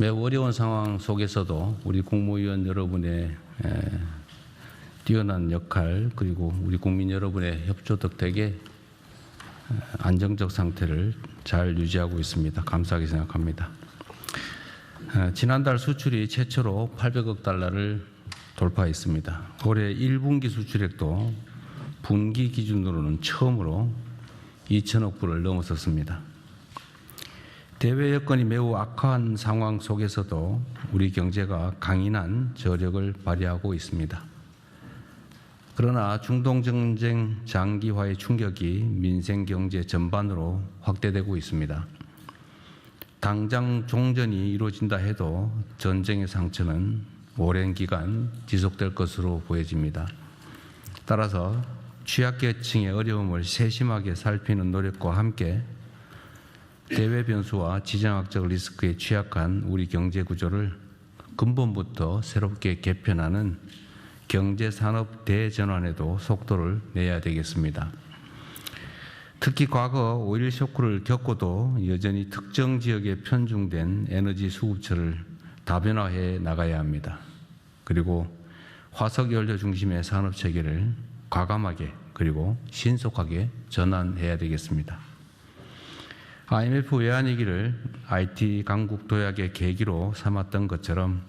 매우 어려운 상황 속에서도 우리 국무위원 여러분의 뛰어난 역할 그리고 우리 국민 여러분의 협조 덕택에 안정적 상태를 잘 유지하고 있습니다. 감사하게 생각합니다. 지난달 수출이 최초로 800억 달러를 돌파했습니다. 올해 1분기 수출액도 분기 기준으로는 처음으로 2천억 불을 넘어섰습니다. 대외 여건이 매우 악화한 상황 속에서도 우리 경제가 강인한 저력을 발휘하고 있습니다. 그러나 중동 전쟁 장기화의 충격이 민생 경제 전반으로 확대되고 있습니다. 당장 종전이 이루어진다 해도 전쟁의 상처는 오랜 기간 지속될 것으로 보여집니다. 따라서 취약계층의 어려움을 세심하게 살피는 노력과 함께 대외 변수와 지정학적 리스크에 취약한 우리 경제 구조를 근본부터 새롭게 개편하는 경제산업 대전환에도 속도를 내야 되겠습니다. 특히 과거 오일 쇼크를 겪고도 여전히 특정 지역에 편중된 에너지 수급처를 다변화해 나가야 합니다. 그리고 화석연료 중심의 산업체계를 과감하게 그리고 신속하게 전환해야 되겠습니다. IMF 외환위기를 IT 강국 도약의 계기로 삼았던 것처럼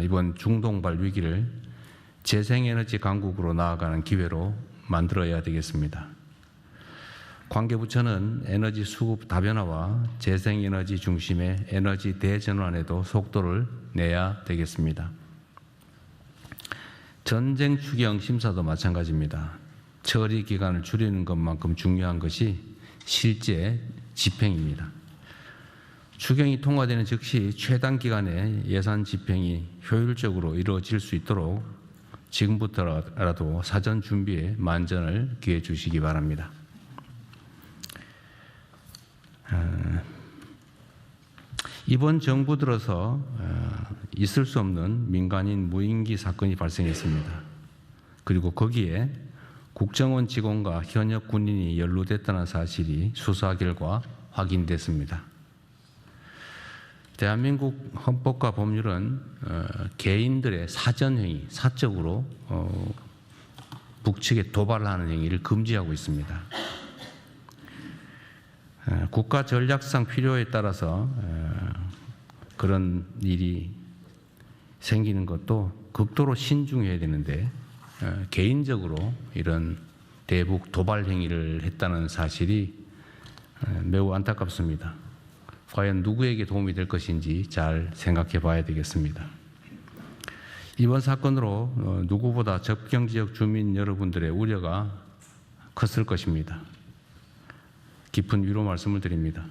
이번 중동발 위기를 재생에너지 강국으로 나아가는 기회로 만들어야 되겠습니다. 관계부처는 에너지 수급 다변화와 재생에너지 중심의 에너지 대전환에도 속도를 내야 되겠습니다. 전쟁 추경 심사도 마찬가지입니다. 처리 기간을 줄이는 것만큼 중요한 것이 실제 집행입니다. 추경이 통과되는 즉시 최단 기간에 예산 집행이 효율적으로 이루어질 수 있도록 지금부터라도 사전 준비에 만전을 기해 주시기 바랍니다. 이번 정부 들어서 있을 수 없는 민간인 무인기 사건이 발생했습니다. 그리고 거기에 국정원 직원과 현역 군인이 연루됐다는 사실이 수사 결과 확인됐습니다. 대한민국 헌법과 법률은 개인들의 사전행위, 사적으로 북측에 도발하는 행위를 금지하고 있습니다. 국가 전략상 필요에 따라서 그런 일이 생기는 것도 극도로 신중해야 되는데 개인적으로 이런 대북 도발 행위를 했다는 사실이 매우 안타깝습니다. 과연 누구에게 도움이 될 것인지 잘 생각해 봐야 되겠습니다. 이번 사건으로 누구보다 접경지역 주민 여러분들의 우려가 컸을 것입니다. 깊은 위로 말씀을 드립니다.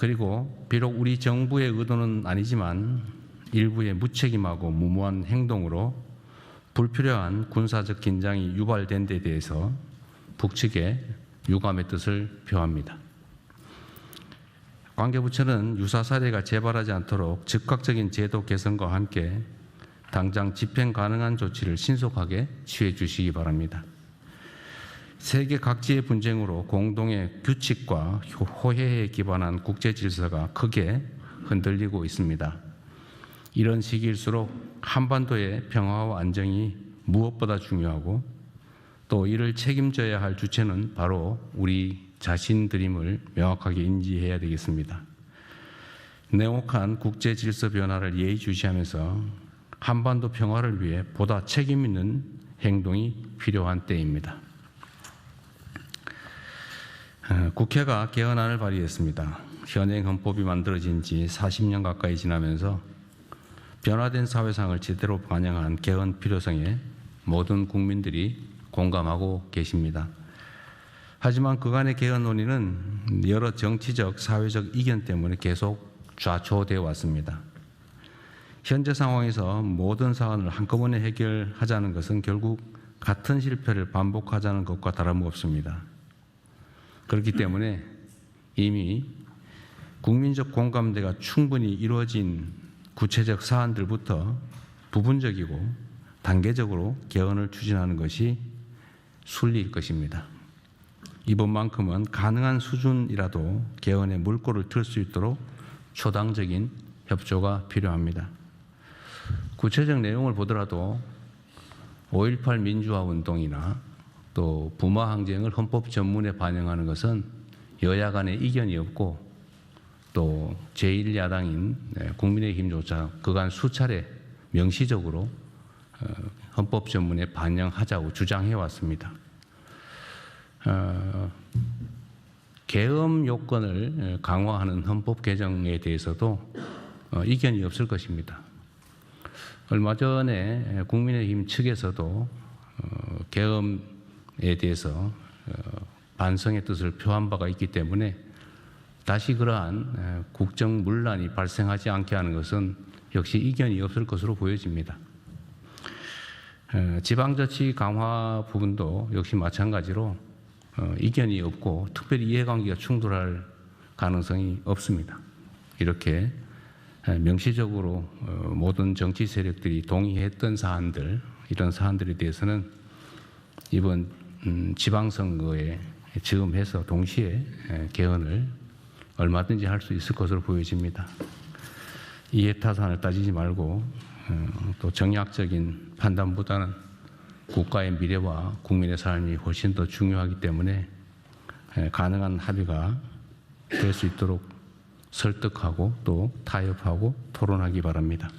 그리고 비록 우리 정부의 의도는 아니지만 일부의 무책임하고 무모한 행동으로 불필요한 군사적 긴장이 유발된 데 대해서 북측에 유감의 뜻을 표합니다. 관계부처는 유사 사례가 재발하지 않도록 즉각적인 제도 개선과 함께 당장 집행 가능한 조치를 신속하게 취해 주시기 바랍니다. 세계 각지의 분쟁으로 공동의 규칙과 호혜에 기반한 국제 질서가 크게 흔들리고 있습니다. 이런 시기일수록 한반도의 평화와 안정이 무엇보다 중요하고 또 이를 책임져야 할 주체는 바로 우리 자신들임을 명확하게 인지해야 되겠습니다. 냉혹한 국제 질서 변화를 예의주시하면서 한반도 평화를 위해 보다 책임 있는 행동이 필요한 때입니다. 국회가 개헌안을 발의했습니다. 현행 헌법이 만들어진 지 40년 가까이 지나면서 변화된 사회상을 제대로 반영한 개헌 필요성에 모든 국민들이 공감하고 계십니다. 하지만 그간의 개헌 논의는 여러 정치적, 사회적 이견 때문에 계속 좌초되어 왔습니다. 현재 상황에서 모든 사안을 한꺼번에 해결하자는 것은 결국 같은 실패를 반복하자는 것과 다름없습니다. 그렇기 때문에 이미 국민적 공감대가 충분히 이루어진 구체적 사안들부터 부분적이고 단계적으로 개헌을 추진하는 것이 순리일 것입니다. 이번만큼은 가능한 수준이라도 개헌에 물꼬를 틀 수 있도록 초당적인 협조가 필요합니다. 구체적 내용을 보더라도 5.18 민주화 운동이나 또 부마 항쟁을 헌법 전문에 반영하는 것은 여야 간의 이견이 없고 또 제1야당인 국민의힘조차 그간 수차례 명시적으로 헌법 전문에 반영하자고 주장해 왔습니다. 계엄 요건을 강화하는 헌법 개정에 대해서도 이견이 없을 것입니다. 얼마 전에 국민의힘 측에서도 계엄에 대해서 반성의 뜻을 표한 바가 있기 때문에 다시 그러한 국정 문란이 발생하지 않게 하는 것은 역시 이견이 없을 것으로 보여집니다. 지방자치 강화 부분도 역시 마찬가지로 이견이 없고 특별히 이해관계가 충돌할 가능성이 없습니다. 이렇게 명시적으로 모든 정치 세력들이 동의했던 사안들, 이런 사안들에 대해서는 이번 지방선거에 즈음해서 동시에 개헌을 얼마든지 할 수 있을 것으로 보여집니다. 이해타산을 따지지 말고 또 정략적인 판단보다는 국가의 미래와 국민의 삶이 훨씬 더 중요하기 때문에 가능한 합의가 될 수 있도록 설득하고 또 타협하고 토론하기 바랍니다.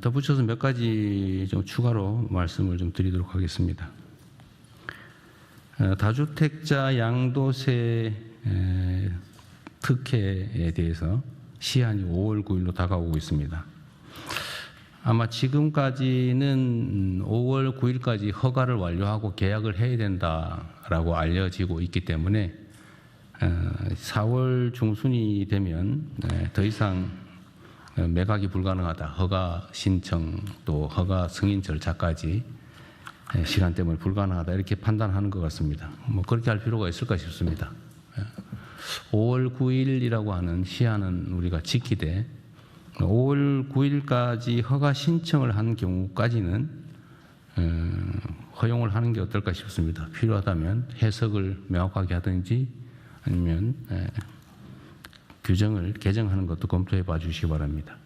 덧붙여서 몇 가지 좀 추가로 말씀을 좀 드리도록 하겠습니다. 다주택자 양도세 특혜에 대해서 시한이 5월 9일로 다가오고 있습니다. 아마 지금까지는 5월 9일까지 허가를 완료하고 계약을 해야 된다라고 알려지고 있기 때문에 4월 중순이 되면 더 이상 매각이 불가능하다. 허가 신청 또 허가 승인 절차까지 시간 때문에 불가능하다. 이렇게 판단하는 것 같습니다. 뭐 그렇게 할 필요가 있을까 싶습니다. 5월 9일이라고 하는 시한은 우리가 지키되 5월 9일까지 허가 신청을 한 경우까지는 허용을 하는 게 어떨까 싶습니다. 필요하다면 해석을 명확하게 하든지 아니면 규정을 개정하는 것도 검토해 봐 주시기 바랍니다.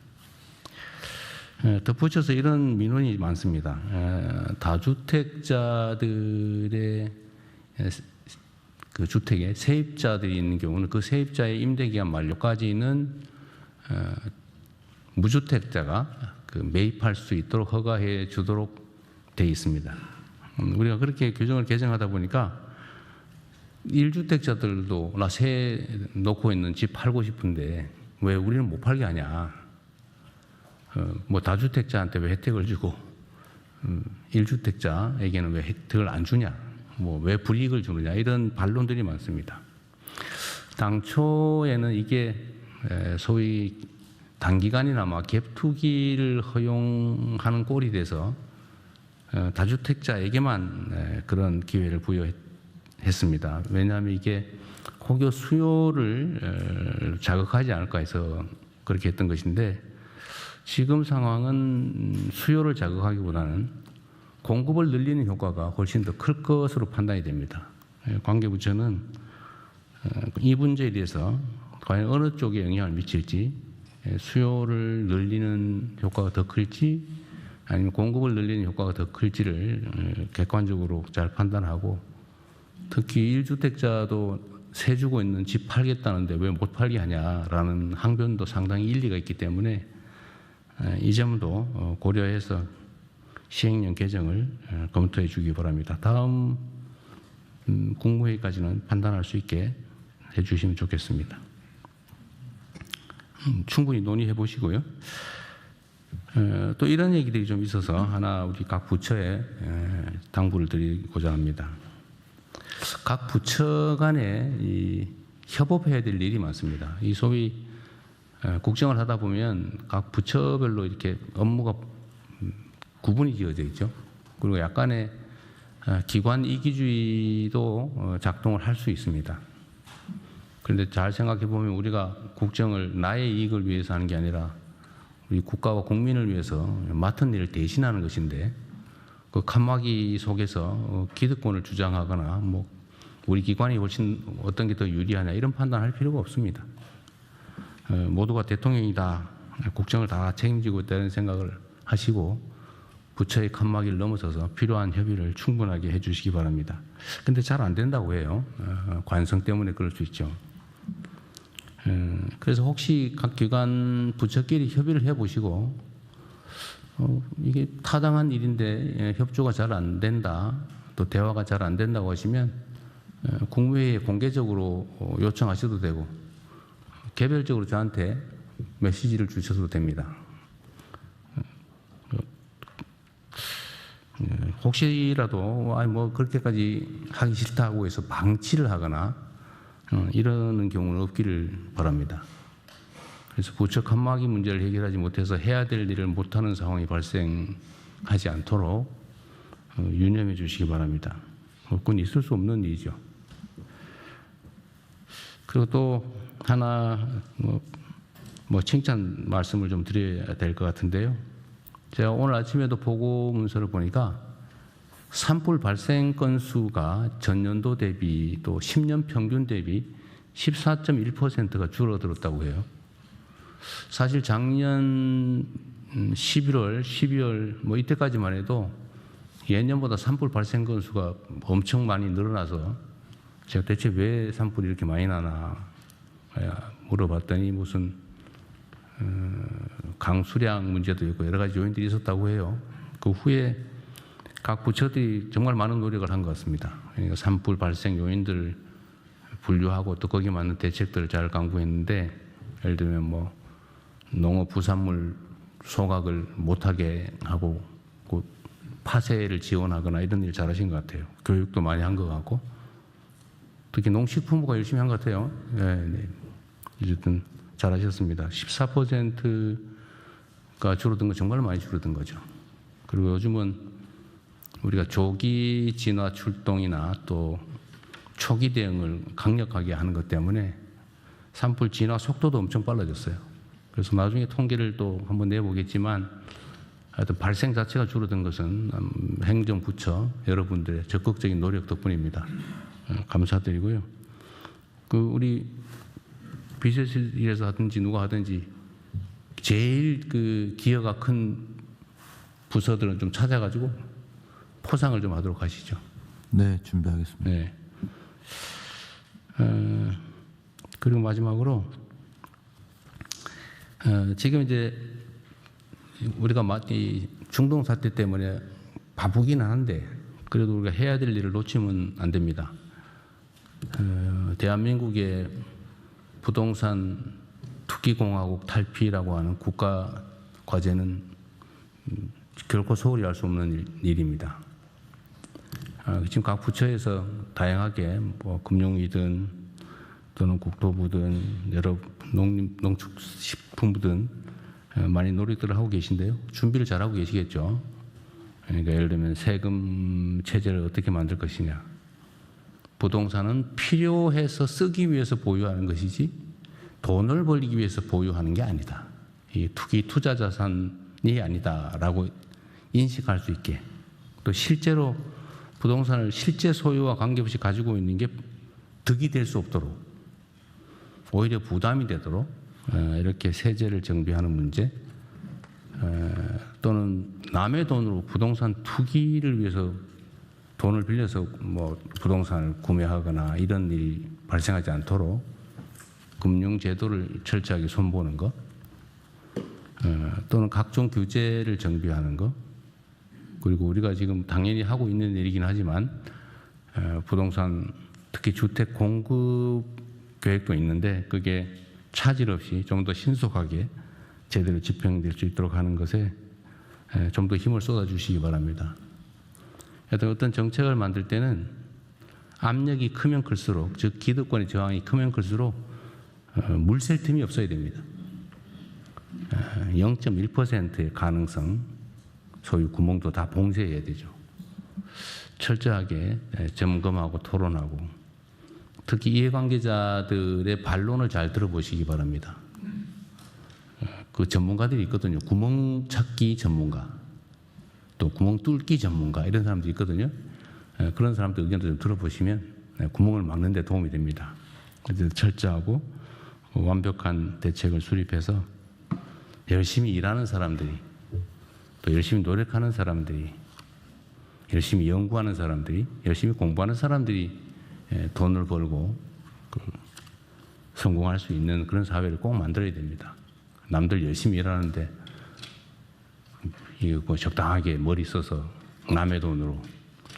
덧붙여서 이런 민원이 많습니다. 다주택자들의 그 주택에 세입자들이 있는 경우는 그 세입자의 임대기간 만료까지는 무주택자가 그 매입할 수 있도록 허가해 주도록 되어 있습니다. 우리가 그렇게 규정을 개정하다 보니까 1주택자들도 나 새 놓고 있는 집 팔고 싶은데 왜 우리는 못 팔게 하냐. 뭐 다주택자한테 왜 혜택을 주고 1주택자에게는 왜 혜택을 안 주냐. 뭐 왜 불이익을 주느냐. 이런 반론들이 많습니다. 당초에는 이게 소위 단기간이나마 갭투기를 허용하는 꼴이 돼서 다주택자에게만 그런 기회를 부여했습니다. 왜냐하면 이게 혹여 수요를 자극하지 않을까 해서 그렇게 했던 것인데 지금 상황은 수요를 자극하기보다는 공급을 늘리는 효과가 훨씬 더 클 것으로 판단이 됩니다. 관계부처는 이 문제에 대해서 과연 어느 쪽에 영향을 미칠지 수요를 늘리는 효과가 더 클지 아니면 공급을 늘리는 효과가 더 클지를 객관적으로 잘 판단하고 특히 1주택자도 세 주고 있는 집 팔겠다는데 왜 못 팔게 하냐라는 항변도 상당히 일리가 있기 때문에 이 점도 고려해서 시행령 개정을 검토해 주기 바랍니다. 다음 국무회의까지는 판단할 수 있게 해 주시면 좋겠습니다. 충분히 논의해 보시고요. 또 이런 얘기들이 좀 있어서 하나 우리 각 부처에 당부를 드리고자 합니다. 각 부처 간에 이 협업해야 될 일이 많습니다. 이 소위 국정을 하다 보면 각 부처별로 이렇게 업무가 구분이 지어져 있죠. 그리고 약간의 기관 이기주의도 작동을 할 수 있습니다. 그런데 잘 생각해 보면 우리가 국정을 나의 이익을 위해서 하는 게 아니라 우리 국가와 국민을 위해서 맡은 일을 대신하는 것인데 그 칸막이 속에서 기득권을 주장하거나 뭐 우리 기관이 훨씬 어떤 게 더 유리하냐 이런 판단할 필요가 없습니다. 모두가 대통령이다, 국정을 다 책임지고 있다는 생각을 하시고 부처의 칸막이를 넘어서서 필요한 협의를 충분하게 해주시기 바랍니다. 근데 잘 안 된다고 해요. 관성 때문에 그럴 수 있죠. 그래서 혹시 각 기관 부처끼리 협의를 해보시고 이게 타당한 일인데 협조가 잘 안 된다, 또 대화가 잘 안 된다고 하시면 국무회의에 공개적으로 요청하셔도 되고 개별적으로 저한테 메시지를 주셔도 됩니다. 혹시라도 뭐 그렇게까지 하기 싫다고 해서 방치를 하거나 이러는 경우는 없기를 바랍니다. 그래서 부처 칸막이 문제를 해결하지 못해서 해야 될 일을 못하는 상황이 발생하지 않도록 유념해 주시기 바랍니다. 그건 있을 수 없는 일이죠. 그리고 또 하나 뭐 칭찬 말씀을 좀 드려야 될 것 같은데요. 제가 오늘 아침에도 보고 문서를 보니까 산불 발생 건수가 전년도 대비 또 10년 평균 대비 14.1%가 줄어들었다고 해요. 사실 작년 11월, 12월 뭐 이때까지만 해도 예년보다 산불 발생 건수가 엄청 많이 늘어나서 제가 대체 왜 산불이 이렇게 많이 나나 물어봤더니 무슨 강수량 문제도 있고 여러 가지 요인들이 있었다고 해요. 그 후에 각 부처들이 정말 많은 노력을 한 것 같습니다. 그러니까 산불 발생 요인들을 분류하고 또 거기에 맞는 대책들을 잘 강구했는데, 예를 들면 뭐 농업 부산물 소각을 못하게 하고 파쇄를 지원하거나 이런 일 잘하신 것 같아요. 교육도 많이 한 것 같고 특히 농식품부가 열심히 한 것 같아요. 네. 어쨌든 잘하셨습니다. 14%가 줄어든 거 정말 많이 줄어든 거죠. 그리고 요즘은 우리가 조기 진화 출동이나 또 초기 대응을 강력하게 하는 것 때문에 산불 진화 속도도 엄청 빨라졌어요. 그래서 나중에 통계를 또 한번 내보겠지만 하여튼 발생 자체가 줄어든 것은 행정부처 여러분들의 적극적인 노력 덕분입니다. 감사드리고요. 우리 비서실에서 하든지 누가 하든지 제일 기여가 큰 부서들은 좀 찾아가지고 포상을 좀 하도록 하시죠. 네, 준비하겠습니다. 네. 그리고 마지막으로 지금 이제 우리가 이 중동 사태 때문에 바쁘기는 한데 그래도 우리가 해야 될 일을 놓치면 안 됩니다. 대한민국의 부동산 투기공화국 탈피라고 하는 국가 과제는 결코 소홀히 할 수 없는 일입니다. 지금 각 부처에서 다양하게 뭐 금융위든 또는 국토부든 여러 농축식품부든 많이 노력들을 하고 계신데요. 준비를 잘하고 계시겠죠. 그러니까 예를 들면 세금 체제를 어떻게 만들 것이냐. 부동산은 필요해서 쓰기 위해서 보유하는 것이지 돈을 벌기 위해서 보유하는 게 아니다. 이 투자 자산이 아니다라고 인식할 수 있게, 또 실제로 부동산을 실제 소유와 관계없이 가지고 있는 게 득이 될 수 없도록, 오히려 부담이 되도록 이렇게 세제를 정비하는 문제, 또는 남의 돈으로 부동산 투기를 위해서 돈을 빌려서 뭐 부동산을 구매하거나 이런 일이 발생하지 않도록 금융제도를 철저하게 손보는 것, 또는 각종 규제를 정비하는 것, 그리고 우리가 지금 당연히 하고 있는 일이긴 하지만 부동산 특히 주택 공급 계획도 있는데 그게 차질 없이 좀 더 신속하게 제대로 집행될 수 있도록 하는 것에 좀 더 힘을 쏟아주시기 바랍니다. 하여튼 어떤 정책을 만들 때는 압력이 크면 클수록, 즉 기득권의 저항이 크면 클수록 물샐 틈이 없어야 됩니다. 0.1%의 가능성, 소유 구멍도 다 봉쇄해야 되죠. 철저하게 점검하고 토론하고, 특히 이해관계자들의 반론을 잘 들어보시기 바랍니다. 그 전문가들이 있거든요. 구멍 찾기 전문가, 또 구멍 뚫기 전문가, 이런 사람들이 있거든요. 그런 사람들 의견도 좀 들어보시면 구멍을 막는 데 도움이 됩니다. 그래서 철저하고 완벽한 대책을 수립해서 열심히 일하는 사람들이, 또 열심히 노력하는 사람들이, 열심히 연구하는 사람들이, 열심히 공부하는 사람들이 돈을 벌고 성공할 수 있는 그런 사회를 꼭 만들어야 됩니다. 남들 열심히 일하는데 이거 뭐 적당하게 머리 써서 남의 돈으로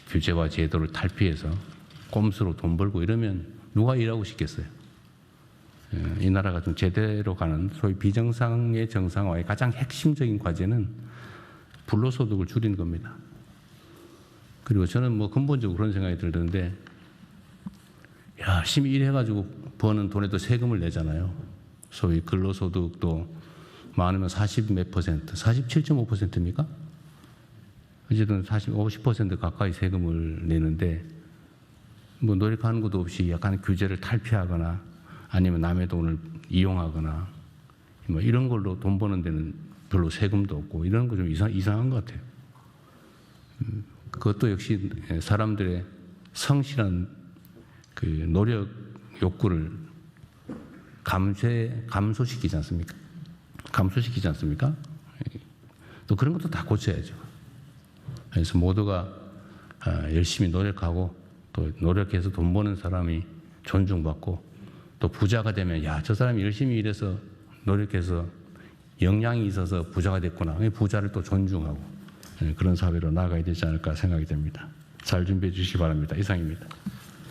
규제와 제도를 탈피해서 꼼수로 돈 벌고 이러면 누가 일하고 싶겠어요? 이 나라가 좀 제대로 가는 소위 비정상의 정상화의 가장 핵심적인 과제는 불로소득을 줄이는 겁니다. 그리고 저는 뭐 근본적으로 그런 생각이 들던데, 열심히 일해가지고 버는 돈에도 세금을 내잖아요. 소위 근로소득도 많으면 40 몇 퍼센트, 47.5%입니까? 어쨌든 50% 가까이 세금을 내는데, 뭐 노력하는 것도 없이 약간 규제를 탈피하거나 아니면 남의 돈을 이용하거나 뭐 이런 걸로 돈 버는 데는 별로 세금도 없고 이런 거 좀 이상한 것 같아요. 그것도 역시 사람들의 성실한 그 노력 욕구를 감소시키지 않습니까? 감소시키지 않습니까? 또 그런 것도 다 고쳐야죠. 그래서 모두가 열심히 노력하고 또 노력해서 돈 버는 사람이 존중받고, 또 부자가 되면 야, 저 사람이 열심히 일해서 노력해서 역량이 있어서 부자가 됐구나. 부자를 또 존중하고 그런 사회로 나아가야 되지 않을까 생각이 됩니다. 잘 준비해 주시기 바랍니다. 이상입니다.